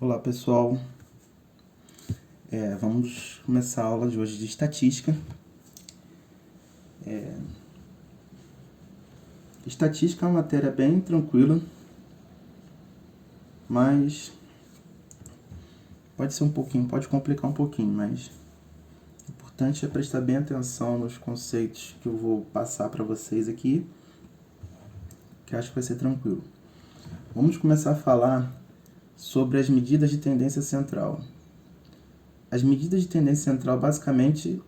Olá pessoal, vamos começar a aula de hoje de estatística. Estatística é uma matéria bem tranquila, mas pode complicar um pouquinho, mas o importante é prestar bem atenção nos conceitos que eu vou passar para vocês aqui, que acho que vai ser tranquilo. Vamos começar a falar sobre as medidas de tendência central. As medidas de tendência central, basicamente,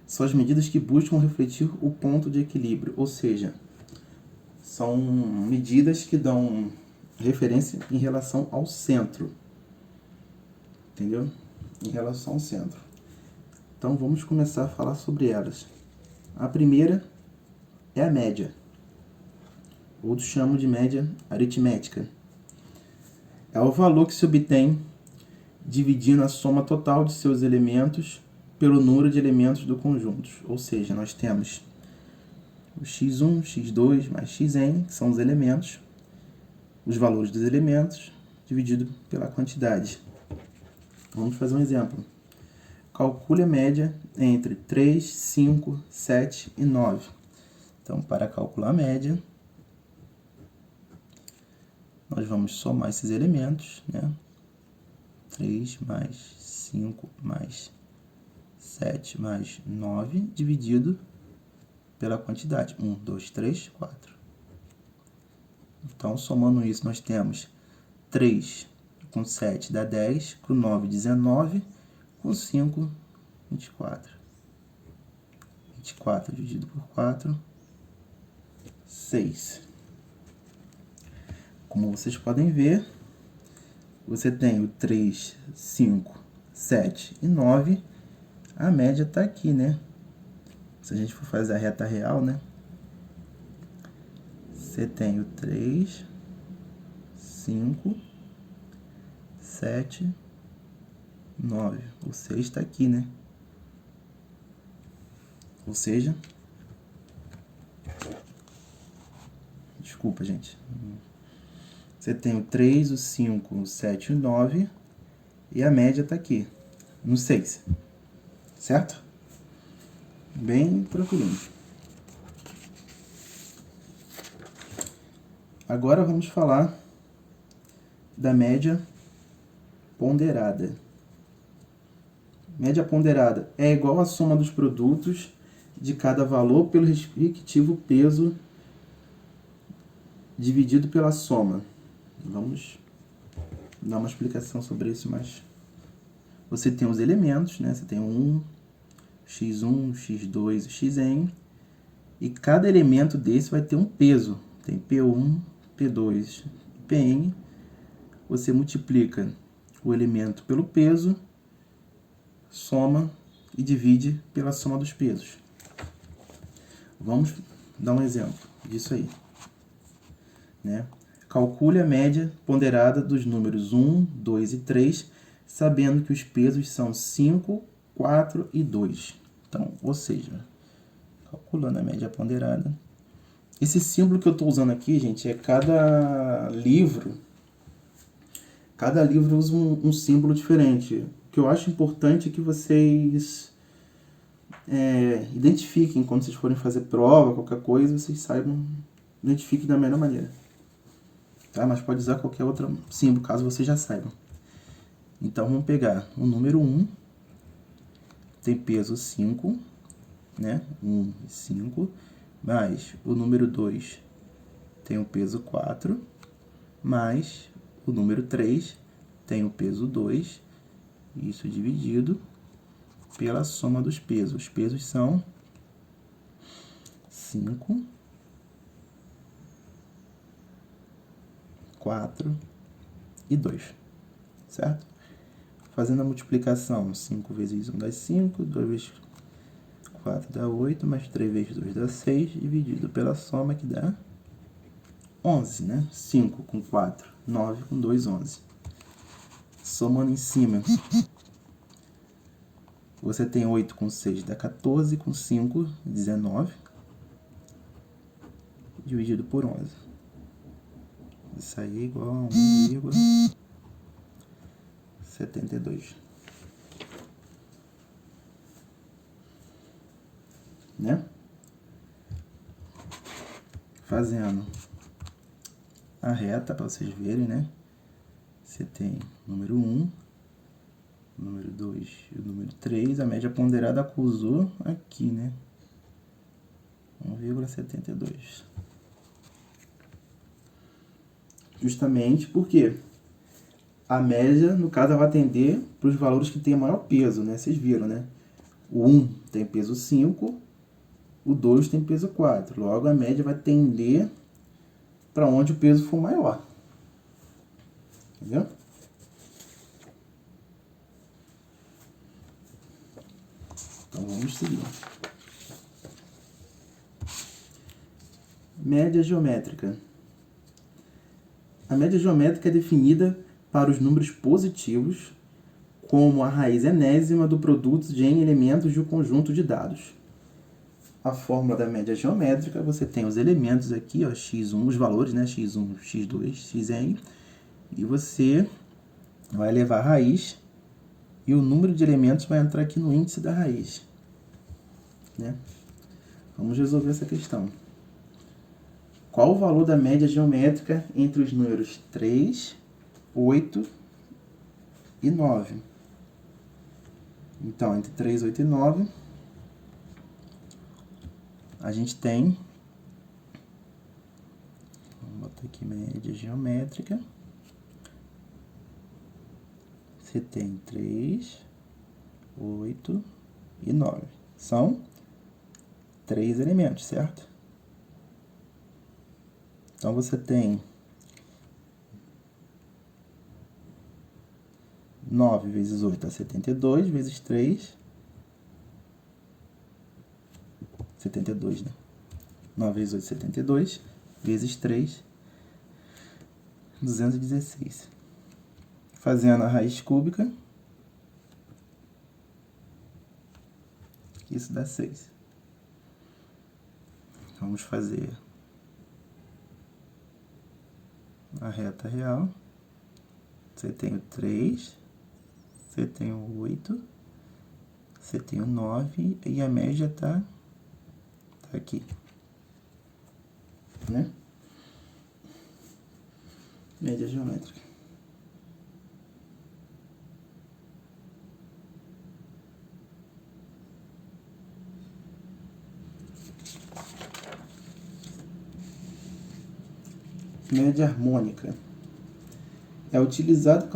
são as medidas que buscam refletir o ponto de equilíbrio, ou seja, são medidas que dão referência em relação ao centro, entendeu? Em relação ao centro. Então, vamos começar a falar sobre elas. A primeira é a média. Outros chamam de média aritmética. É o valor que se obtém dividindo a soma total de seus elementos pelo número de elementos do conjunto. Ou seja, nós temos o x1, x2 mais xn, que são os elementos, os valores dos elementos, dividido pela quantidade. Vamos fazer um exemplo. Calcule a média entre 3, 5, 7 e 9. Então, para calcular a média, nós vamos somar esses elementos, né? 3 mais 5 mais 7 mais 9, dividido pela quantidade. 1, 2, 3, 4. Então, somando isso, nós temos 3 com 7 dá 10, com 9, 19, com 5, 24. 24 dividido por 4, 6. Como vocês podem ver, você tem o 3, 5, 7 e 9. A média está aqui, né? Se a gente for fazer a reta real, né? Você tem o 3, 5, 7, 9. O 6 está aqui, né? Ou seja... Desculpa, gente. Você tem o 3, o 5, o 7 e o 9. E a média está aqui, no 6. Certo? Bem tranquilinho. Agora vamos falar da média ponderada. Média ponderada é igual à soma dos produtos de cada valor pelo respectivo peso dividido pela soma. Vamos dar uma explicação sobre isso, mas você tem os elementos, né? Você tem 1, x1, x2 e xn, e cada elemento desse vai ter um peso. Tem P1, P2 e Pn. Você multiplica o elemento pelo peso, soma e divide pela soma dos pesos. Vamos dar um exemplo disso aí, né? Calcule a média ponderada dos números 1, 2 e 3, sabendo que os pesos são 5, 4 e 2. Então, ou seja, calculando a média ponderada. Esse símbolo que eu estou usando aqui, gente, é cada livro usa um símbolo diferente. O que eu acho importante é que vocês identifiquem quando vocês forem fazer prova, qualquer coisa, vocês saibam, identifiquem da melhor maneira. Tá? Mas pode usar qualquer outro símbolo, caso vocês já saibam. Então, vamos pegar o número 1, tem peso 5, né? 1 e 5, mais o número 2 tem o peso 4, mais o número 3 tem o peso 2, isso dividido pela soma dos pesos. Os pesos são 5, 4 e 2, certo? Fazendo a multiplicação, 5 vezes 1 dá 5, 2 vezes 4 dá 8, mais 3 vezes 2 dá 6, dividido pela soma que dá 11, né? 5 com 4, 9 com 2, 11. Somando em cima, você tem 8 com 6 dá 14, com 5, 19, dividido por 11. Isso aí é igual a 1, 1,72. Né? Fazendo a reta para vocês verem, né? Você tem o número 1, o número 2 e o número 3. A média ponderada acusou aqui, né? 1,72. Justamente porque a média, no caso, vai atender para os valores que têm maior peso, né? Vocês viram, né? O 1 tem peso 5, o 2 tem peso 4. Logo, a média vai tender para onde o peso for maior. Entendeu? Então, vamos seguir. Média geométrica. A média geométrica é definida para os números positivos como a raiz enésima do produto de N elementos de um conjunto de dados. A fórmula da média geométrica, você tem os elementos aqui, ó, x1, os valores, né, x1, x2, xn, e você vai levar a raiz e o número de elementos vai entrar aqui no índice da raiz. Né? Vamos resolver essa questão. Qual o valor da média geométrica entre os números 3, 8 e 9? Então, entre 3, 8 e 9, a gente tem, vamos botar aqui média geométrica, você tem 3, 8 e 9. São 3 elementos, certo? Então, você tem 9 vezes 8 dá 72, vezes 3, 72, né? 9 vezes 8, 72, vezes 3, 216. Fazendo a raiz cúbica, isso dá 6. Vamos fazer a reta real. Você tem o 3, você tem o 8, você tem o 9 e a média tá aqui, né? Média geométrica. Média harmônica. É utilizado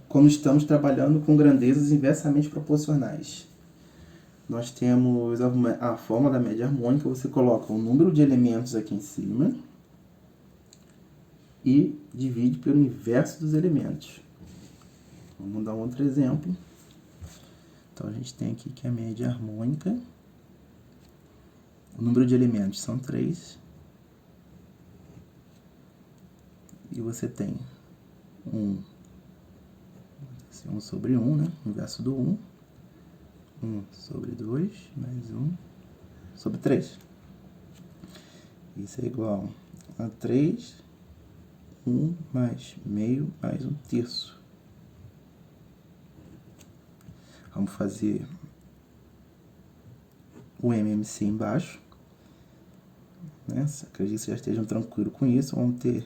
quando estamos trabalhando com grandezas inversamente proporcionais. Nós temos a forma da média harmônica, você coloca o número de elementos aqui em cima e divide pelo inverso dos elementos. Vamos dar um outro exemplo. Então, a gente tem aqui que a média harmônica, o número de elementos são 3, e você tem 1 sobre 1, né? Inverso do 1. 1 sobre 2, mais 1 sobre 3. Isso é igual a 3, 1 mais meio, mais 1/3. Vamos fazer o MMC embaixo. Né? Acredito que vocês já estejam tranquilos com isso. Vamos ter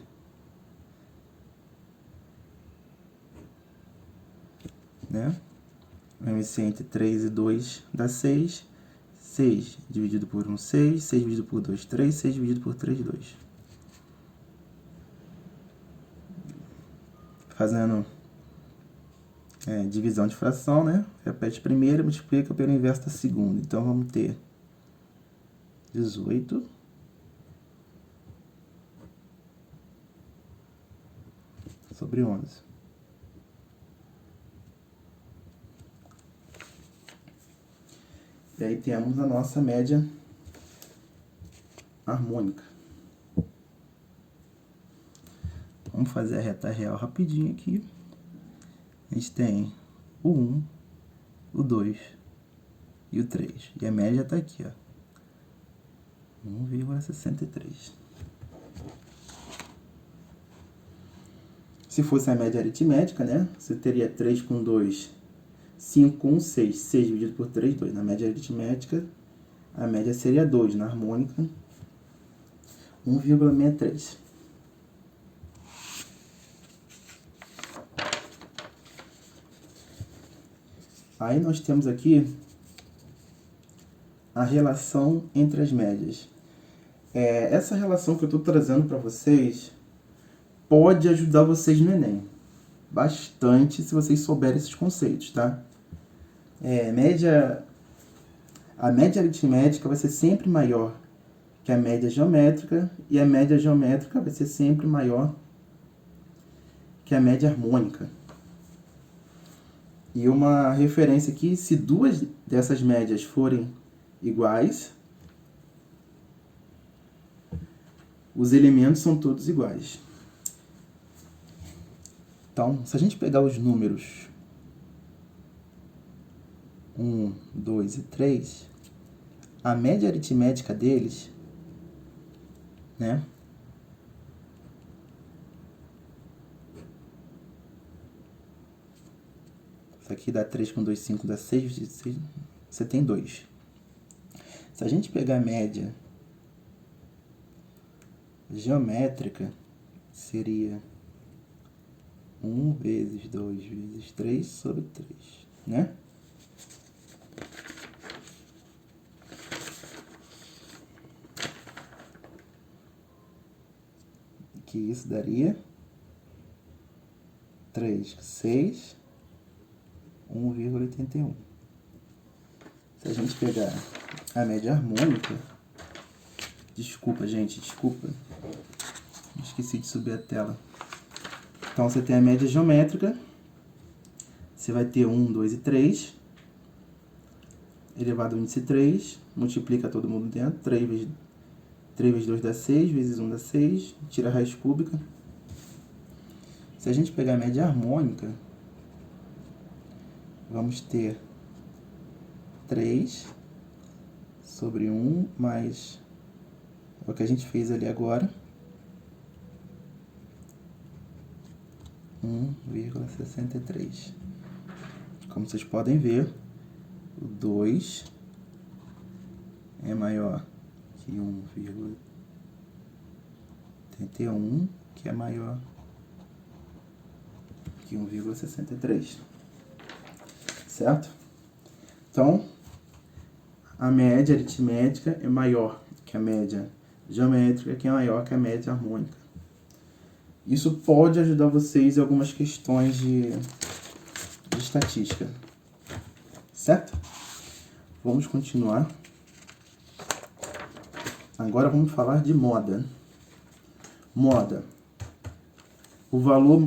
né? O MMC entre 3 e 2 dá 6. 6 dividido por 1, 6. 6 dividido por 2, 3. 6 dividido por 3, 2. Fazendo divisão de fração, né? Repete a primeira, multiplica pelo inverso da segunda. Então, vamos ter 18 sobre 11. E aí temos a nossa média harmônica. Vamos fazer a reta real rapidinho aqui. A gente tem o 1, o 2 e o 3. E a média está aqui, ó, 1,63. Se fosse a média aritmética, né? Você teria 3 com 2, 5 com 1, 6. 6 dividido por 3, 2. Na média aritmética, a média seria 2. Na harmônica, 1,63. Aí nós temos aqui a relação entre as médias. Essa relação que eu estou trazendo para vocês pode ajudar vocês no Enem. Bastante, se vocês souberem esses conceitos, tá? A média aritmética vai ser sempre maior que a média geométrica, e a média geométrica vai ser sempre maior que a média harmônica. E uma referência aqui, se duas dessas médias forem iguais, os elementos são todos iguais. Então, se a gente pegar os números 1, 2 e 3, a média aritmética deles, né? Isso aqui dá 3 com 2, 5, dá 6, você tem 2. Se a gente pegar a média geométrica, seria 1 vezes 2 vezes 3 sobre 3, né? Que isso daria 3, 6, 1,81. Se a gente pegar a média harmônica, desculpa, gente, desculpa, esqueci de subir a tela. Então, você tem a média geométrica, você vai ter 1, 2 e 3, elevado ao índice 3, multiplica todo mundo dentro, 3 vezes 2 dá 6, vezes 1 dá 6, tira a raiz cúbica. Se a gente pegar a média harmônica, vamos ter 3 sobre 1 mais o que a gente fez ali agora, 1,63. Como vocês podem ver, o 2 é maior que 1,81, que é maior que 1,63. Certo? Então, a média aritmética é maior que a média geométrica, que é maior que a média harmônica. Isso pode ajudar vocês em algumas questões de estatística. Certo? Vamos continuar. Agora vamos falar de moda. Moda. O valor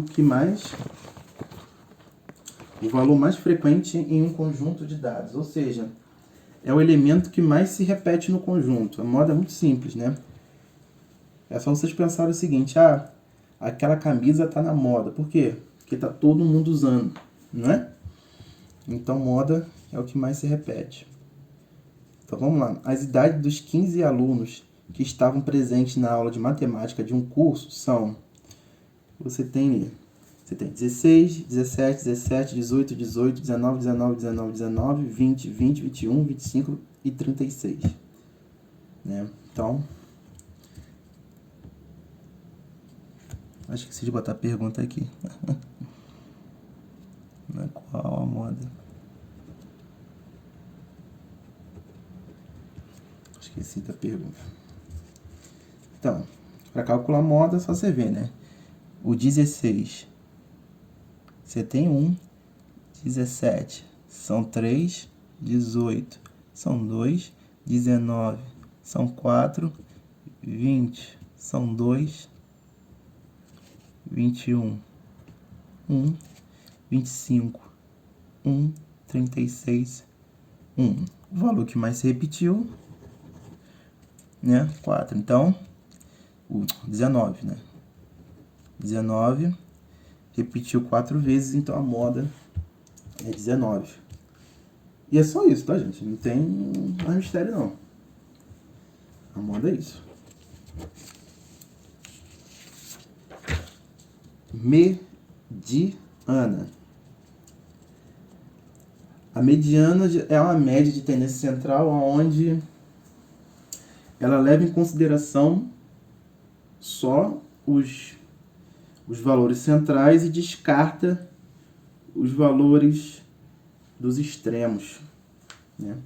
mais frequente em um conjunto de dados, ou seja, é o elemento que mais se repete no conjunto. A moda é muito simples, né? É só vocês pensarem o seguinte, aquela camisa está na moda. Por quê? Porque está todo mundo usando, não é? Então, moda é o que mais se repete. Então, vamos lá. As idades dos 15 alunos que estavam presentes na aula de matemática de um curso são... Você tem 16, 17, 17, 18, 18, 19, 19, 19, 19, 20, 20, 21, 25 e 36. Né? Então, acho que esqueci de botar a pergunta aqui. Qual a moda? Esqueci da pergunta. Então, para calcular a moda, é só você ver, né? O 16, você tem 1, 17, são 3, 18, são 2, 19, são 4, 20, são 2, 21, 1, 25, 1, 36, 1. O valor que mais se repetiu, né? 4. Então, o 19, né? 19 repetiu 4 vezes, então a moda é 19. E é só isso, tá, gente? Não tem mais mistério, não. A moda é isso. mediana. A mediana é uma média de tendência central onde ela leva em consideração só os valores centrais e descarta os valores dos extremos, né?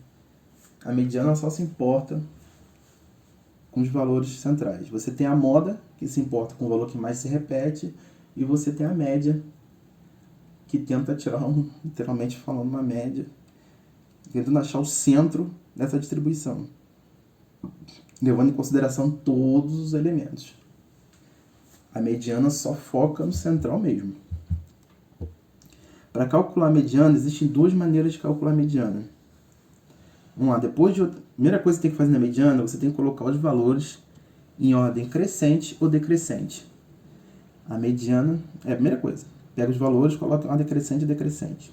A mediana só se importa com os valores centrais. Você tem a moda, que se importa com o valor que mais se repete, e você tem a média, que tenta tirar, literalmente falando, uma média, tentando achar o centro dessa distribuição, levando em consideração todos os elementos. A mediana só foca no central mesmo. Para calcular a mediana, existem duas maneiras de calcular a mediana. Vamos lá, primeira coisa que você tem que fazer na mediana, você tem que colocar os valores em ordem crescente ou decrescente. A mediana é a primeira coisa. Pega os valores, coloca em ordem crescente ou decrescente.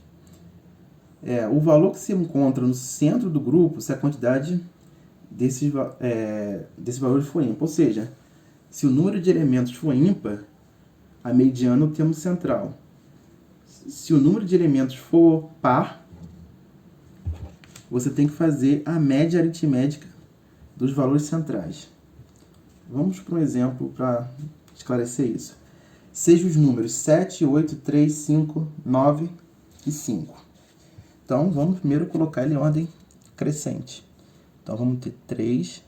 O valor que se encontra no centro do grupo, se a quantidade desses valores for ímpar. Ou seja, se o número de elementos for ímpar, a mediana é o termo central. Se o número de elementos for par, você tem que fazer a média aritmética dos valores centrais. Vamos para um exemplo para esclarecer isso. Sejam os números 7, 8, 3, 5, 9 e 5. Então, vamos primeiro colocar ele em ordem crescente. Então, vamos ter 3,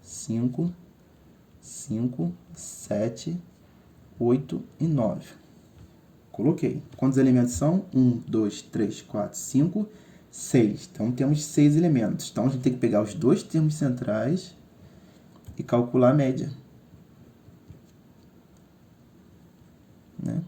5, 7, 8 e 9. Coloquei. Quantos elementos são? 1, 2, 3, 4, 5, 6. Então, temos 6 elementos. Então, a gente tem que pegar os dois termos centrais e calcular a média, né?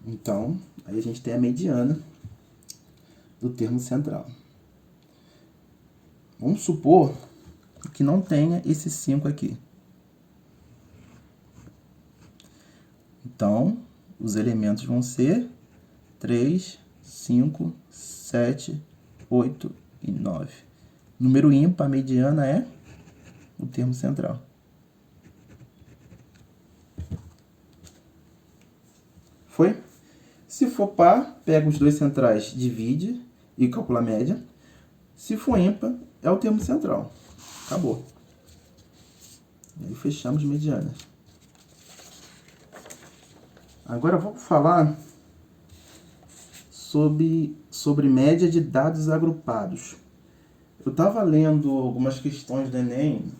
Então, aí a gente tem a mediana do termo central. Vamos supor que não tenha esse 5 aqui. Então, os elementos vão ser 3, 5, 7, 8 e 9. Número ímpar, a mediana é o termo central. Foi? Se for par, pega os dois centrais, divide e calcula a média. Se for ímpar, é o termo central. Acabou. E aí fechamos medianas. Agora vamos falar sobre média de dados agrupados. Eu estava lendo algumas questões do Enem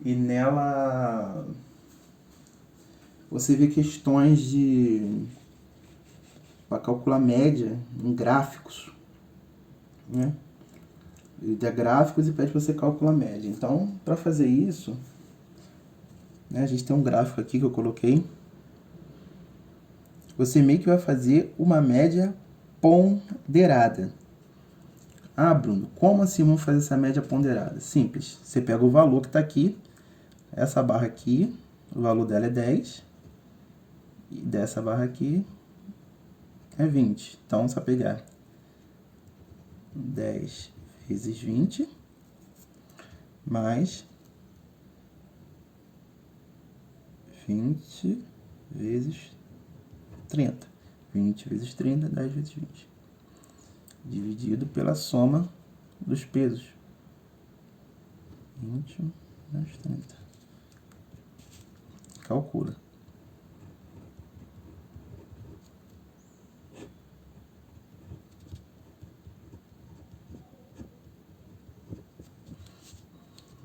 e nela você vê questões para calcular média em gráficos, né? Ele dá gráficos e pede para você calcular a média. Então, para fazer isso, né, a gente tem um gráfico aqui que eu coloquei. Você meio que vai fazer uma média ponderada. Ah, Bruno, como assim vamos fazer essa média ponderada? Simples. Você pega o valor que está aqui, essa barra aqui, o valor dela é 10, e dessa barra aqui é 20. Então, só pegar 10 vezes 20, mais 20 vezes 30. 20 vezes 30, 10 vezes 20. Dividido pela soma dos pesos. 20 mais 30. Calcula.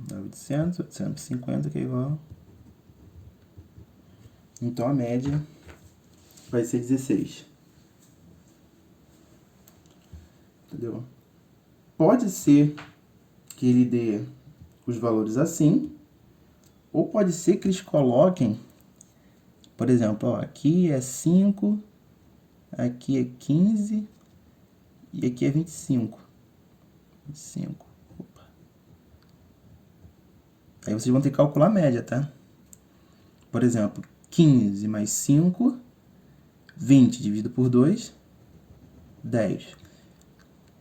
Dá 800, 850, que é igual. Então, a média vai ser 16. Entendeu? Pode ser que ele dê os valores assim, ou pode ser que eles coloquem, por exemplo, ó, aqui é 5, aqui é 15 e aqui é 25. 25. Opa. Aí vocês vão ter que calcular a média, tá? Por exemplo, 15 mais 5, 20 dividido por 2, 10.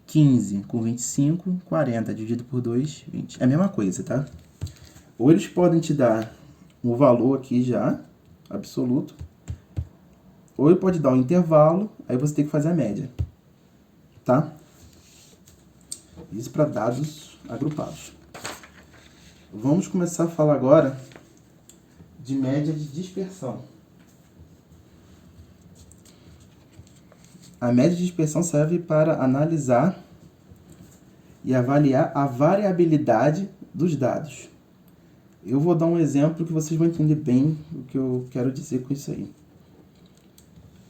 15 com 25, 40 dividido por 2, 20. É a mesma coisa, tá? Ou eles podem te dar o valor aqui já, absoluto, ou ele pode dar um intervalo, aí você tem que fazer a média, tá? Isso para dados agrupados. Vamos começar a falar agora de média de dispersão. A média de dispersão serve para analisar e avaliar a variabilidade dos dados. Eu vou dar um exemplo que vocês vão entender bem o que eu quero dizer com isso aí.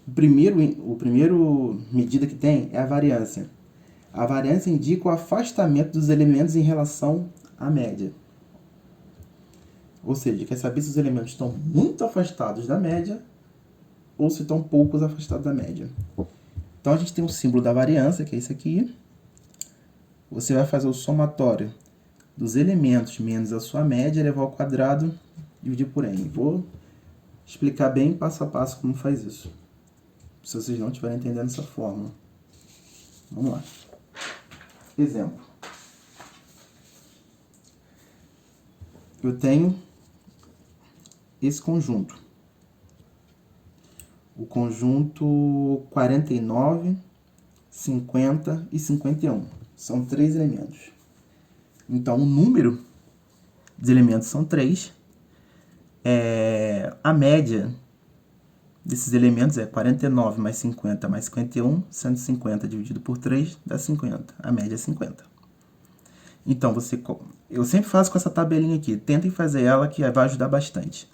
O primeiro medida que tem é a variância. A variância indica o afastamento dos elementos em relação à média. Ou seja, quer saber se os elementos estão muito afastados da média ou se estão poucos afastados da média. Então a gente tem o símbolo da variância, que é esse aqui. Você vai fazer o somatório dos elementos menos a sua média, elevar ao quadrado, dividir por n. Vou explicar bem passo a passo como faz isso, se vocês não estiverem entendendo essa fórmula. Vamos lá. Exemplo. Eu tenho esse conjunto. O conjunto 49, 50 e 51. São 3 elementos. Então, o número de elementos são 3. A média desses elementos é 49 mais 50 mais 51. 150 dividido por 3 dá 50. A média é 50. Então, eu sempre faço com essa tabelinha aqui. Tentem fazer ela, que vai ajudar bastante.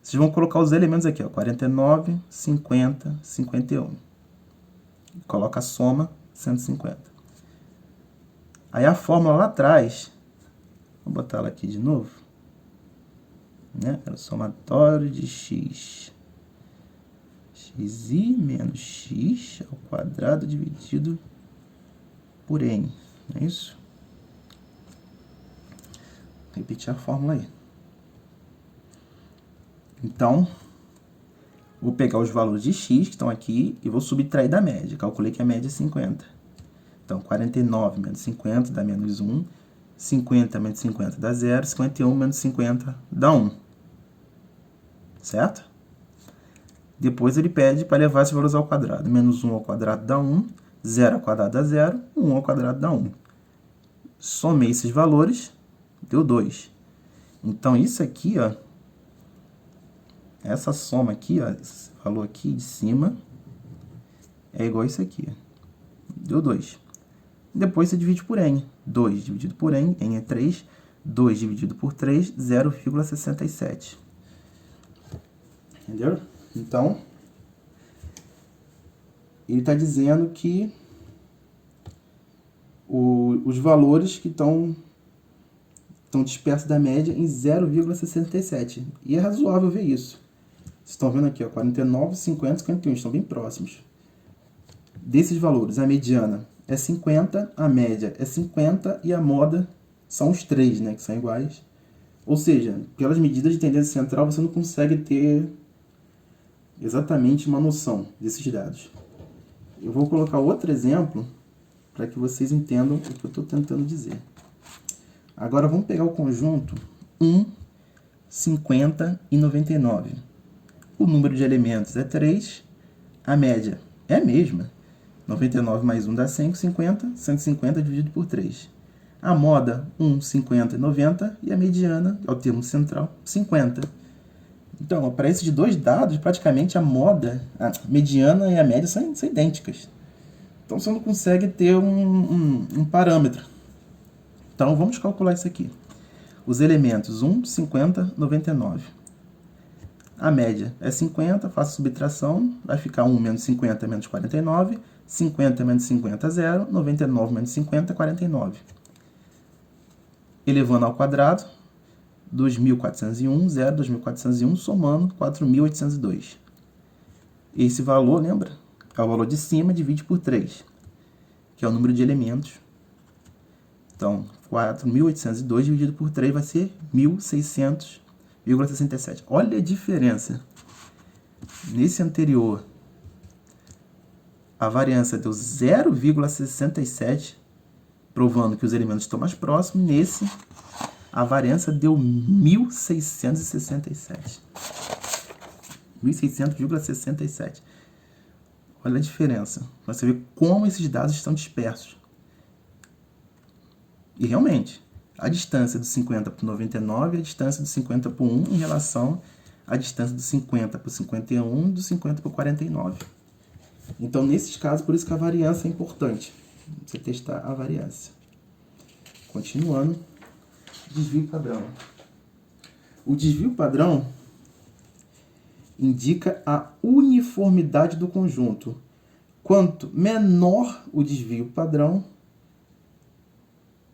Vocês vão colocar os elementos aqui, ó, 49, 50, 51. Coloca a soma, 150. Aí a fórmula lá atrás, vou botar ela aqui de novo, né? É o somatório de xi menos x ao quadrado dividido por n, não é isso? Repetir a fórmula aí. Então, vou pegar os valores de x que estão aqui e vou subtrair da média. Calculei que a média é 50. Então, 49 menos 50 dá menos 1. 50 menos 50 dá 0. 51 menos 50 dá 1. Certo? Depois ele pede para levar esses valores ao quadrado. Menos 1 ao quadrado dá 1. 0 ao quadrado dá 0. 1 ao quadrado dá 1. Somei esses valores, deu 2. Então, isso aqui, ó, essa soma aqui, ó, esse valor aqui de cima, é igual a isso aqui. Deu 2. Depois você divide por n. 2 dividido por n é 3. 2 dividido por 3, 0,67. Entendeu? Então, ele está dizendo que os valores que estão dispersos da média em 0,67. E é razoável ver isso. Vocês estão vendo aqui, ó, 49, 50, 51, estão bem próximos. Desses valores, a mediana é 50, a média é 50 e a moda são os 3, né, que são iguais. Ou seja, pelas medidas de tendência central, você não consegue ter exatamente uma noção desses dados. Eu vou colocar outro exemplo para que vocês entendam o que eu estou tentando dizer. Agora vamos pegar o conjunto 1, 50 e 99. O número de elementos é 3, a média é a mesma. 99 mais 1 dá 150, 150 dividido por 3. A moda, 1, 50 e 90, e a mediana, é o termo central, 50. Então, para esses dois dados, praticamente a moda, a mediana e a média são idênticas. Então, você não consegue ter um parâmetro. Então, vamos calcular isso aqui. Os elementos 1, 50, 99. A média é 50, faço subtração, vai ficar 1 menos 50 menos 49, 50 menos 50, 0, 99 menos 50, 49. Elevando ao quadrado, 2.401, 0, 2.401, somando 4.802. Esse valor, lembra? É o valor de cima, divide por 3, que é o número de elementos. Então, 4.802 dividido por 3 vai ser 1.600,67. Olha a diferença. Nesse anterior, a variância deu 0,67, provando que os elementos estão mais próximos. Nesse, a variância deu 1.667. 1.600,67. Olha a diferença. Você vê como esses dados estão dispersos. E realmente, a distância do 50 para o 99 é a distância do 50 para o 1 em relação à distância do 50 para o 51 e do 50 para o 49. Então, nesses casos, por isso que a variância é importante. Você testar a variância. Continuando, desvio padrão. O desvio padrão indica a uniformidade do conjunto. Quanto menor o desvio padrão,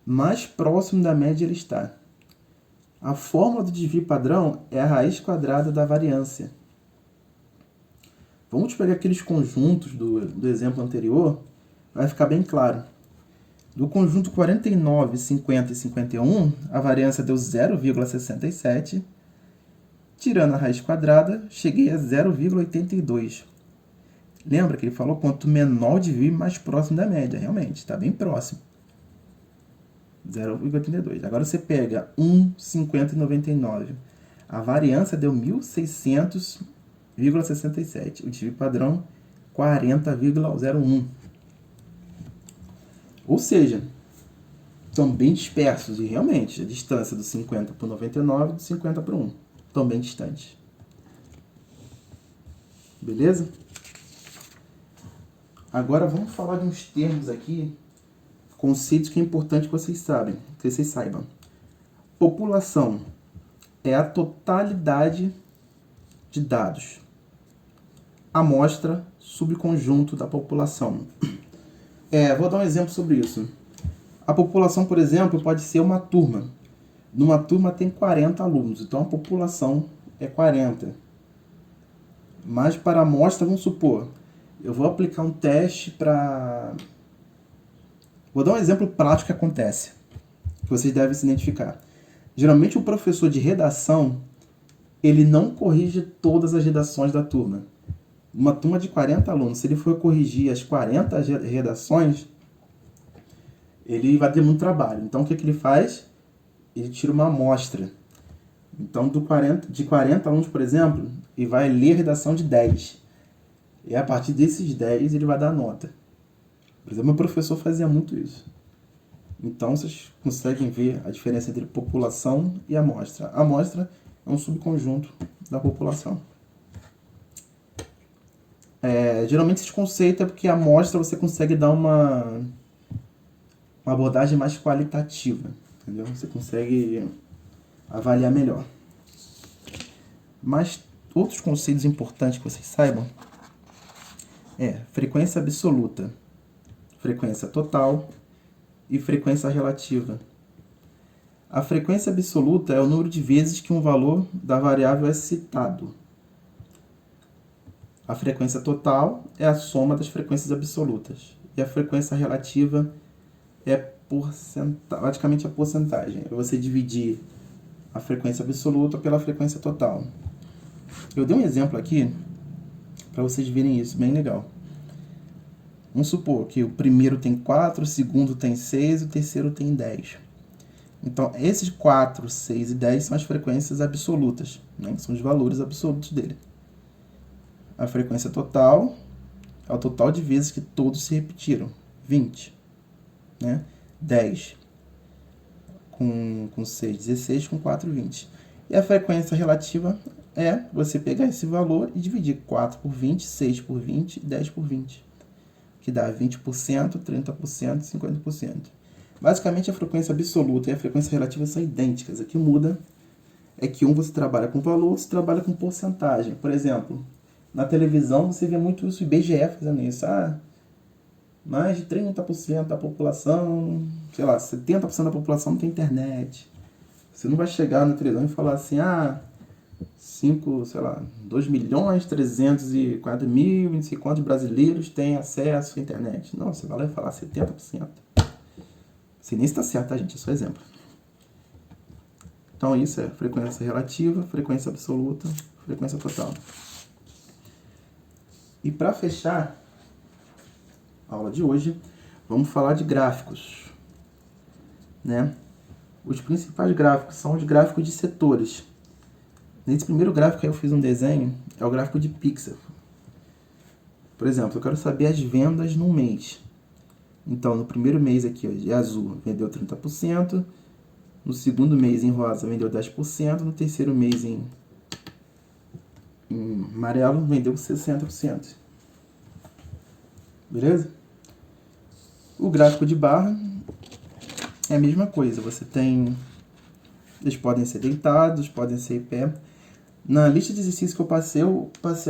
mais próximo da média ele está. A fórmula do desvio padrão é a raiz quadrada da variância. Vamos pegar aqueles conjuntos do exemplo anterior, vai ficar bem claro. Do conjunto 49, 50 e 51, a variância deu 0,67. Tirando a raiz quadrada, cheguei a 0,82. Lembra que ele falou quanto menor o desvio, mais próximo da média. Realmente, está bem próximo. 0,82. Agora você pega 1, 50 e 99. A variância deu 1.600,67. O desvio padrão, 40,01. Ou seja, são bem dispersos. E realmente, a distância do 50 para o 99 e do 50 para o 1 estão bem distantes. Beleza? Agora vamos falar de uns termos aqui, conceitos que é importante que vocês saibam. População é a totalidade de dados. Amostra, subconjunto da população. Vou dar um exemplo sobre isso. A população, por exemplo, pode ser uma turma. Numa turma tem 40 alunos, então a população é 40. Mas para a amostra, vamos supor, eu vou aplicar um teste para... Vou dar um exemplo prático que acontece, que vocês devem se identificar. Geralmente o professor de redação, ele não corrige todas as redações da turma. Uma turma de 40 alunos, se ele for corrigir as 40 redações, ele vai ter muito trabalho. Então o que ele faz? Ele tira uma amostra. Então de 40 alunos, por exemplo, ele vai ler a redação de 10. E a partir desses 10 ele vai dar nota. Por exemplo, meu professor fazia muito isso. Então vocês conseguem ver a diferença entre população e amostra. A amostra é um subconjunto da população. Geralmente esse conceito é porque a amostra você consegue dar uma abordagem mais qualitativa. Entendeu? Você consegue avaliar melhor. Mas outros conceitos importantes que vocês saibam frequência absoluta, frequência total e frequência relativa. A frequência absoluta é o número de vezes que um valor da variável é citado. A frequência total é a soma das frequências absolutas. E a frequência relativa é praticamente a porcentagem. É você dividir a frequência absoluta pela frequência total. Eu dei um exemplo aqui para vocês verem isso, bem legal. Vamos supor que o primeiro tem 4, o segundo tem 6 e o terceiro tem 10. Então, esses 4, 6 e 10 são as frequências absolutas, né? São os valores absolutos dele. A frequência total é o total de vezes que todos se repetiram, 20. Né? 10 com 6, 16, com 4, 20. E a frequência relativa é você pegar esse valor e dividir 4 por 20, 6 por 20 e 10 por 20. Que dá 20%, 30% e 50%. Basicamente, a frequência absoluta e a frequência relativa são idênticas. Aqui muda é que um você trabalha com valor, outro você trabalha com porcentagem. Por exemplo, na televisão você vê muito isso, o IBGE fazendo isso. Mais de 30% da população, 70% da população não tem internet. Você não vai chegar na televisão e falar assim, 2.304.000, não sei quantos brasileiros têm acesso à internet. Não, você vai lá e falar 70%. Você nem está certo, tá, gente? É só exemplo. Então, isso é frequência relativa, frequência absoluta, frequência total. E para fechar, aula de hoje, vamos falar de gráficos, né? Os principais gráficos são os gráficos de setores. Nesse primeiro gráfico que eu fiz um desenho, é o gráfico de pixel. Por exemplo, eu quero saber as vendas no mês. Então, no primeiro mês aqui, ó, de azul, vendeu 30%. No segundo mês, em rosa, vendeu 10%. No terceiro mês, em amarelo, vendeu 60%. Beleza? O gráfico de barra é a mesma coisa. Você tem... Eles podem ser deitados, podem ser em pé. Na lista de exercícios que eu passei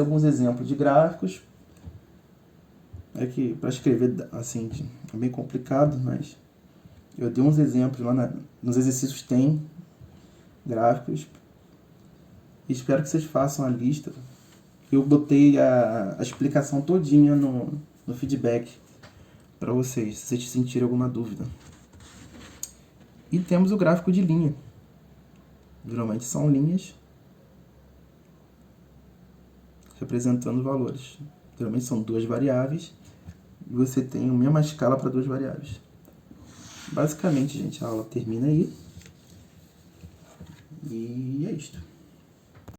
alguns exemplos de gráficos. É que para escrever assim é bem complicado, mas eu dei uns exemplos lá nos exercícios, tem gráficos. Espero que vocês façam a lista. Eu botei a explicação todinha no feedback para vocês, se vocês sentirem alguma dúvida. E temos o gráfico de linha. Geralmente são linhas representando valores. Geralmente são duas variáveis e você tem a mesma escala para duas variáveis. Basicamente, gente, a aula termina aí. E é isto.